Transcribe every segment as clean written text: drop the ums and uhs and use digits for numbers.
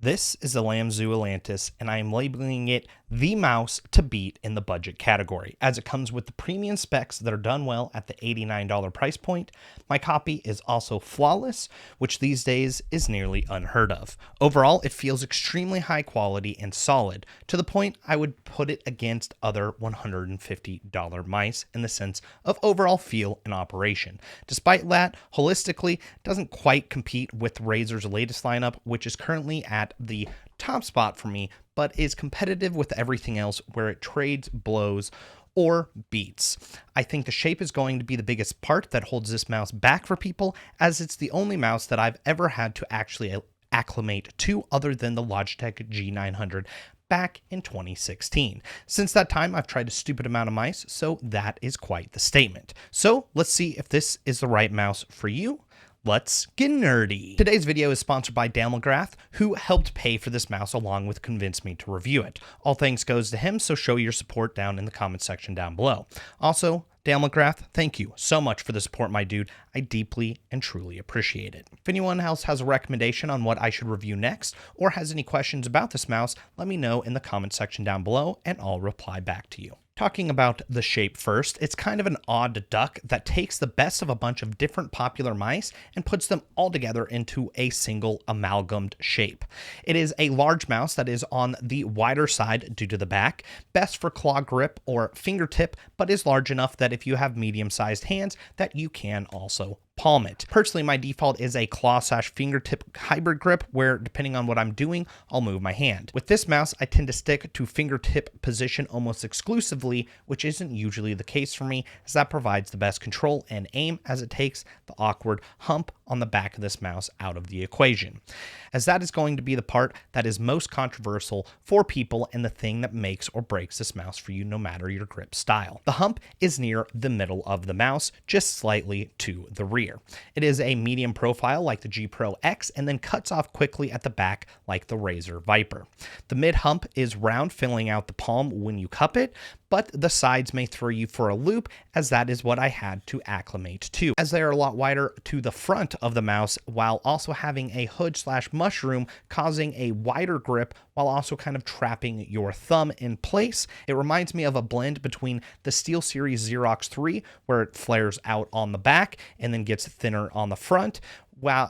This is the Lamzu Atlantis, and I am labeling it the mouse to beat in the budget category, as it comes with the premium specs that are done well at the $89 price point. My copy is also flawless, which these days is nearly unheard of. Overall, it feels extremely high quality and solid, to the point I would put it against other $150 mice in the sense of overall feel and operation. Despite that, holistically, it doesn't quite compete with Razer's latest lineup, which is currently at the top spot for me, but is competitive with everything else where it trades blows or beats. I think the shape is going to be the biggest part that holds this mouse back for people, as it's the only mouse that I've ever had to actually acclimate to other than the Logitech G900 back in 2016. Since that time, I've tried a stupid amount of mice, so that is quite the statement. So let's see if this is the right mouse for you. Let's get nerdy. Today's video is sponsored by Deathadder, who helped pay for this mouse along with convince me to review it. All thanks goes to him, so show your support down in the comment section down below. Also, Deathadder, thank you so much for the support, my dude. I deeply and truly appreciate it. If anyone else has a recommendation on what I should review next, or has any questions about this mouse, let me know in the comment section down below, and I'll reply back to you. Talking about the shape first, it's kind of an odd duck that takes the best of a bunch of different popular mice and puts them all together into a single amalgamed shape. It is a large mouse that is on the wider side due to the back, best for claw grip or fingertip, but is large enough that if you have medium-sized hands that you can also palm it. Personally, my default is a claw/fingertip hybrid grip where, depending on what I'm doing, I'll move my hand. With this mouse, I tend to stick to fingertip position almost exclusively, which isn't usually the case for me, as that provides the best control and aim, as it takes the awkward hump on the back of this mouse out of the equation, as that is going to be the part that is most controversial for people and the thing that makes or breaks this mouse for you, no matter your grip style. The hump is near the middle of the mouse, just slightly to the rear. It is a medium profile like the G Pro X, and then cuts off quickly at the back like the Razer Viper. The mid hump is round, filling out the palm when you cup it, but the sides may throw you for a loop, as that is what I had to acclimate to, as they are a lot wider to the front of the mouse, while also having a hood/mushroom, causing a wider grip while also kind of trapping your thumb in place. It reminds me of a blend between the SteelSeries Xerox 3, where it flares out on the back and then gets thinner on the front,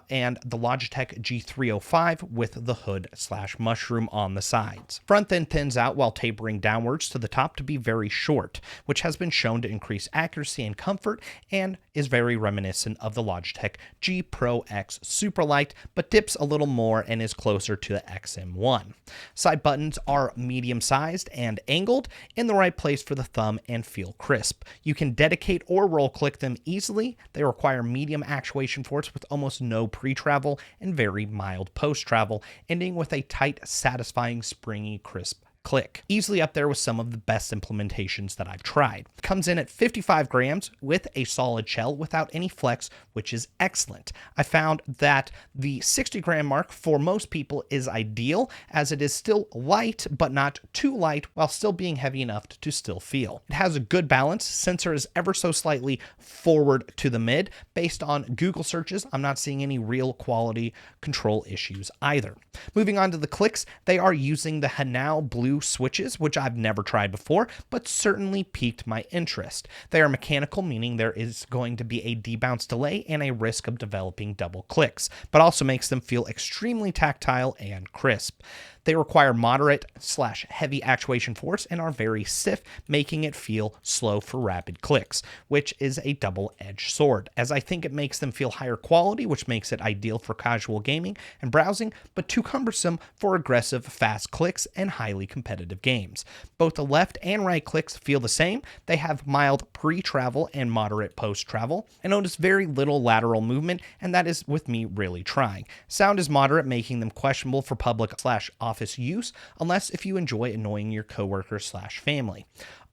and the Logitech G305 with the hood/mushroom on the sides. Front then thins out while tapering downwards to the top to be very short, which has been shown to increase accuracy and comfort, and is very reminiscent of the Logitech G Pro X Superlight, but dips a little more and is closer to the XM1. Side buttons are medium sized and angled in the right place for the thumb and feel crisp. You can dedicate or roll click them easily. They require medium actuation force with almost no pre-travel and very mild post-travel, ending with a tight, satisfying, springy, crisp click. Easily up there with some of the best implementations that I've tried. It comes in at 55 grams with a solid shell without any flex, which is excellent. I found that the 60-gram mark for most people is ideal, as it is still light, but not too light, while still being heavy enough to still feel. It has a good balance. Sensor is ever so slightly forward to the mid. Based on Google searches, I'm not seeing any real quality control issues either. Moving on to the clicks, they are using the Hanau Blue switches, which I've never tried before, but certainly piqued my interest. They are mechanical, meaning there is going to be a debounce delay and a risk of developing double clicks, but also makes them feel extremely tactile and crisp. They require moderate/heavy actuation force and are very stiff, making it feel slow for rapid clicks, which is a double-edged sword, as I think it makes them feel higher quality, which makes it ideal for casual gaming and browsing, but too cumbersome for aggressive, fast clicks and highly competitive games. Both the left and right clicks feel the same. They have mild pre-travel and moderate post-travel. I notice very little lateral movement, and that is with me really trying. Sound is moderate, making them questionable for public/office use, unless if you enjoy annoying your coworkers/family.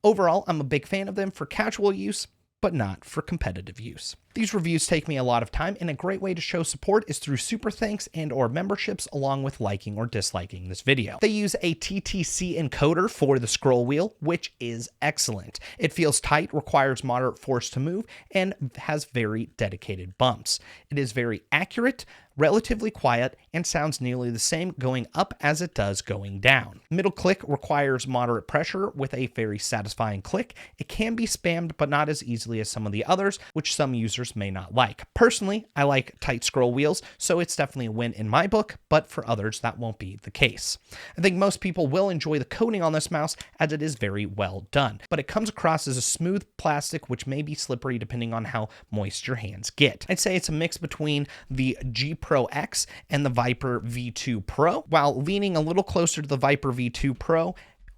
Overall, I'm a big fan of them for casual use, but not for competitive use. These reviews take me a lot of time, and a great way to show support is through super thanks and or memberships, along with liking or disliking this video. They use a TTC encoder for the scroll wheel, which is excellent. It feels tight, requires moderate force to move, and has very dedicated bumps. It is very accurate, relatively quiet, and sounds nearly the same going up as it does going down. Middle click requires moderate pressure with a very satisfying click. It can be spammed, but not as easily as some of the others, which some users may not like. Personally, I like tight scroll wheels, so it's definitely a win in my book, but for others, that won't be the case. I think most people will enjoy the coating on this mouse as it is very well done, but it comes across as a smooth plastic, which may be slippery depending on how moist your hands get. I'd say it's a mix between the G Pro X and the Viper V2 Pro, while leaning a little closer to the Viper V2 Pro,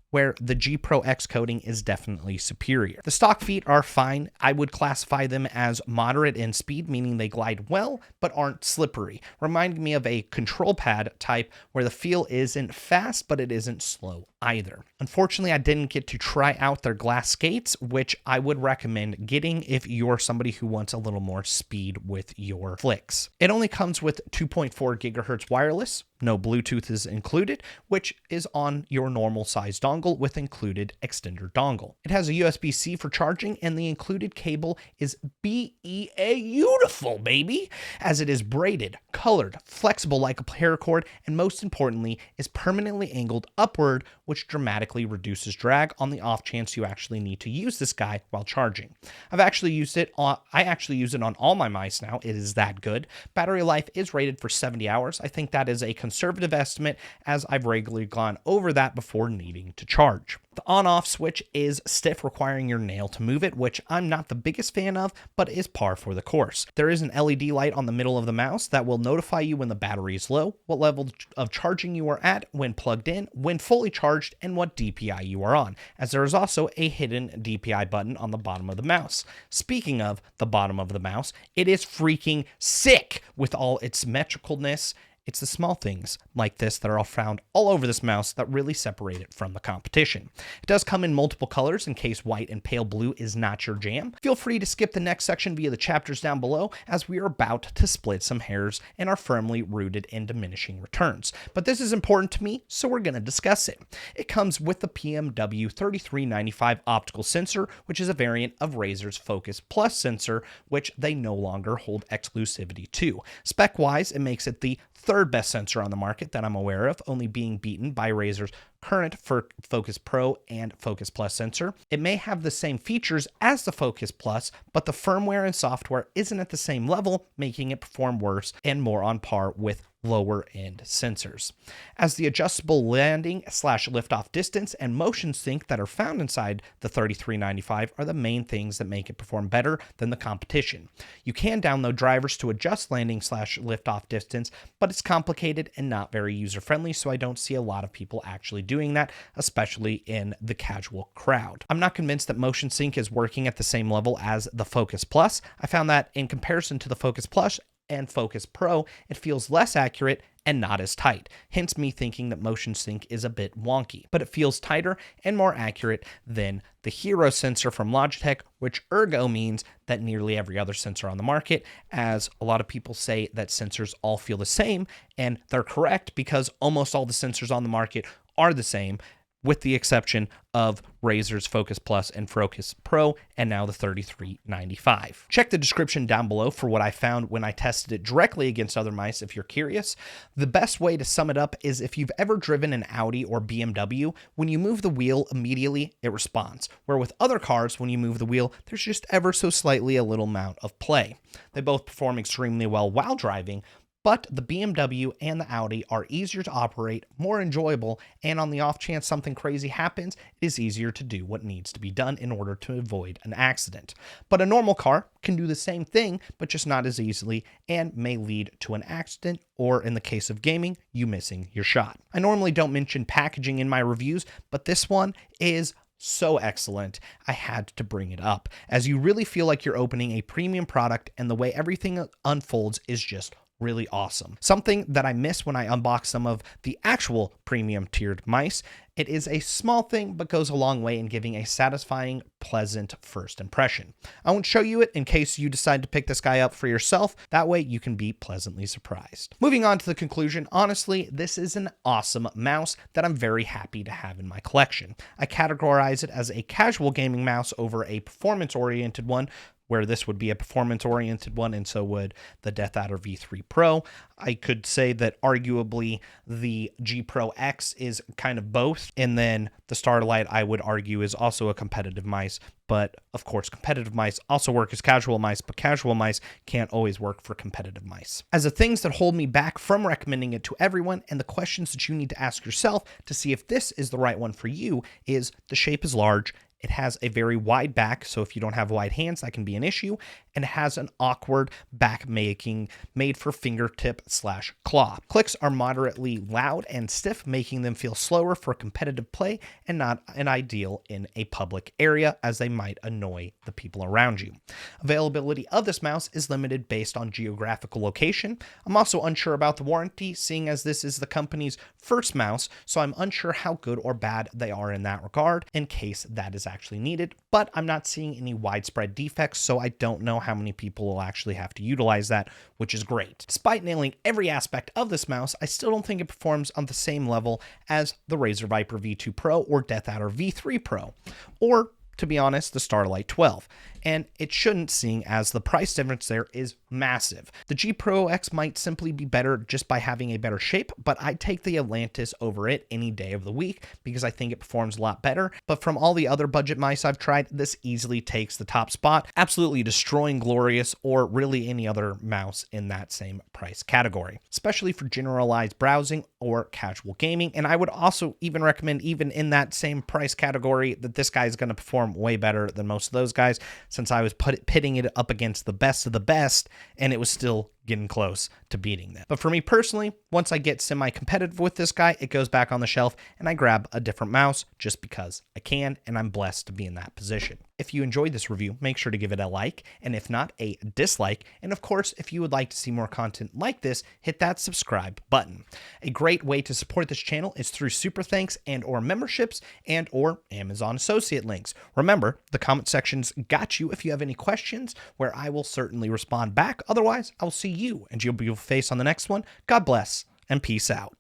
where the G Pro X coating is definitely superior. The stock feet are fine. I would classify them as moderate in speed, meaning they glide well, but aren't slippery, reminding me of a control pad type where the feel isn't fast, but it isn't slow either. Unfortunately, I didn't get to try out their glass skates, which I would recommend getting if you're somebody who wants a little more speed with your flicks. It only comes with 2.4 gigahertz wireless. No Bluetooth is included, which is on your normal size dongle with included extender dongle. It has a USB-C for charging, and the included cable is beautiful, baby, as it is braided, colored, flexible like a paracord, and most importantly, is permanently angled upward, which dramatically reduces drag on the off chance you actually need to use this guy while charging. I actually use it on all my mice now. It is that good. Battery life is rated for 70 hours. I think that is a conservative estimate, as I've regularly gone over that before needing to charge. The on-off switch is stiff, requiring your nail to move it, which I'm not the biggest fan of, but is par for the course. There is an LED light on the middle of the mouse that will notify you when the battery is low, what level of charging you are at when plugged in, when fully charged, and what DPI you are on, as there is also a hidden DPI button on the bottom of the mouse. Speaking of the bottom of the mouse, it is freaking sick with all its symmetricalness. It's the small things like this that are all found all over this mouse that really separate it from the competition. It does come in multiple colors in case white and pale blue is not your jam. Feel free to skip the next section via the chapters down below, as we are about to split some hairs and are firmly rooted in diminishing returns. But this is important to me, so we're going to discuss it. It comes with the PMW 3395 optical sensor, which is a variant of Razer's Focus Plus sensor, which they no longer hold exclusivity to. Spec-wise, it makes it the third best sensor on the market that I'm aware of, only being beaten by Razer's current Focus Pro and Focus Plus sensor. It may have the same features as the Focus Plus, but the firmware and software isn't at the same level, making it perform worse and more on par with lower end sensors. As the adjustable landing / liftoff distance and motion sync that are found inside the 3395 are the main things that make it perform better than the competition. You can download drivers to adjust landing / liftoff distance, but it's complicated and not very user friendly, so I don't see a lot of people actually doing that, especially in the casual crowd. I'm not convinced that motion sync is working at the same level as the Focus Plus. I found that in comparison to the Focus Plus and Focus Pro, it feels less accurate and not as tight, hence me thinking that motion sync is a bit wonky, but it feels tighter and more accurate than the Hero sensor from Logitech, which ergo means that nearly every other sensor on the market, as a lot of people say that sensors all feel the same, and they're correct because almost all the sensors on the market are the same, with the exception of Razer's Focus Plus and Focus Pro, and now the 3395. Check the description down below for what I found when I tested it directly against other mice if you're curious. The best way to sum it up is if you've ever driven an Audi or BMW, when you move the wheel immediately, it responds, where with other cars, when you move the wheel, there's just ever so slightly a little amount of play. They both perform extremely well while driving, but the BMW and the Audi are easier to operate, more enjoyable, and on the off chance something crazy happens, it is easier to do what needs to be done in order to avoid an accident. But a normal car can do the same thing, but just not as easily, and may lead to an accident, or in the case of gaming, you missing your shot. I normally don't mention packaging in my reviews, but this one is so excellent, I had to bring it up, as you really feel like you're opening a premium product, and the way everything unfolds is just really awesome. Something that I miss when I unbox some of the actual premium tiered mice. It is a small thing, but goes a long way in giving a satisfying, pleasant first impression. I won't show you it in case you decide to pick this guy up for yourself. That way you can be pleasantly surprised. Moving on to the conclusion, honestly, this is an awesome mouse that I'm very happy to have in my collection. I categorize it as a casual gaming mouse over a performance-oriented one, where this would be a performance-oriented one, and so would the Deathadder V3 Pro. I could say that arguably the G Pro X is kind of both, and then the Starlight, I would argue, is also a competitive mice. But of course, competitive mice also work as casual mice, but casual mice can't always work for competitive mice. As the things that hold me back from recommending it to everyone, and the questions that you need to ask yourself to see if this is the right one for you, is the shape is large. It has a very wide back, so if you don't have wide hands, that can be an issue, and it has an awkward back making made for fingertip/claw. Clicks are moderately loud and stiff, making them feel slower for competitive play and not an ideal in a public area, as they might annoy the people around you. Availability of this mouse is limited based on geographical location. I'm also unsure about the warranty, seeing as this is the company's first mouse, so I'm unsure how good or bad they are in that regard, in case that is actually needed, but I'm not seeing any widespread defects, so I don't know how many people will actually have to utilize that, which is great. Despite nailing every aspect of this mouse, I still don't think it performs on the same level as the Razer Viper V2 Pro or Deathadder V3 Pro, or to be honest, the Starlight 12. And it shouldn't, seeing as the price difference there is massive. The G Pro X might simply be better just by having a better shape, but I'd take the Atlantis over it any day of the week because I think it performs a lot better. But from all the other budget mice I've tried, this easily takes the top spot, absolutely destroying Glorious or really any other mouse in that same price category, especially for generalized browsing or casual gaming. And I would also even recommend, even in that same price category, that this guy is going to perform way better than most of those guys, since I was pitting it up against the best of the best, and it was still getting close to beating them. But for me personally, once I get semi-competitive with this guy, it goes back on the shelf and I grab a different mouse just because I can, and I'm blessed to be in that position. If you enjoyed this review, make sure to give it a like, and if not, a dislike. And of course, if you would like to see more content like this, hit that subscribe button. A great way to support this channel is through super thanks and or memberships and or Amazon associate links. Remember, the comment section's got you if you have any questions, where I will certainly respond back. Otherwise, I'll see you and your beautiful face on the next one. God bless and peace out.